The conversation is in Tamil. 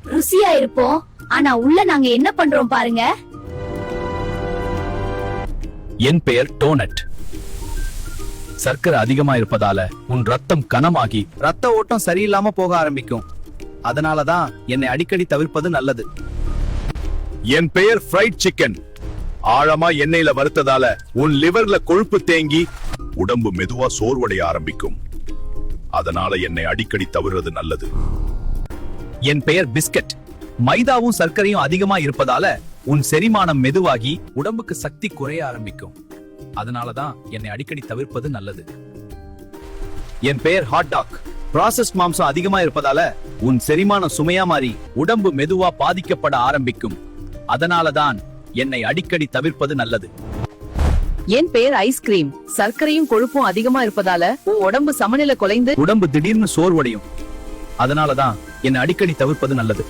ருசியா இருப்போம். ஆனா உள்ள நாங்க என்ன பண்றோம் பாருங்க. என் பெயர் டோனட். சர்க்கரை அதிகமா இருப்பதால உன் ரத்தம் கனமாகி ரத்த ஓட்டம் சரியில்லாம போக ஆரம்பிக்கும். அதனாலதான் என்னை அடிக்கடி தவிர்ப்பது நல்லது. என் பெயர் ஃப்ரைட் சிக்கன். ஆழமா எண்ணெயில வறுத்ததால உன் லிவர்ல கொழுப்பு தேங்கி உடம்பு மெதுவா சோர்வடைய ஆரம்பிக்கும். அதனால என்னை அடிக்கடி தவிர்றது நல்லது. என் பெயர் பிஸ்கட். மைதாவும் சர்க்கரையும் அதிகமா இருப்பதால உன் செரிமானம் மெதுவாகி உடம்புக்கு சக்தி குறைய ஆரம்பிக்கும். அதனாலதான் என்னை அடிக்கடி தவிர்ப்பது நல்லது. என் பெயர் ஹாட் டாக். ப்ராசஸ்ட் மாம்சம் அதிகமா இருப்பதால உன் செரிமானம் சுமையா மாறி உடம்பு மெதுவா பாதிக்கப்பட ஆரம்பிக்கும். அதனாலதான் என்னை அடிக்கடி தவிர்ப்பது நல்லது. என் பெயர் ஐஸ்கிரீம். சர்க்கரையும் கொழுப்பும் அதிகமா இருப்பதால உன் உடம்பு சமநிலை குலைந்து உடம்பு திடீர்னு சோர்வடையும். அதனாலதான் என்னை அடிக்கடி தவிர்ப்பது நல்லது.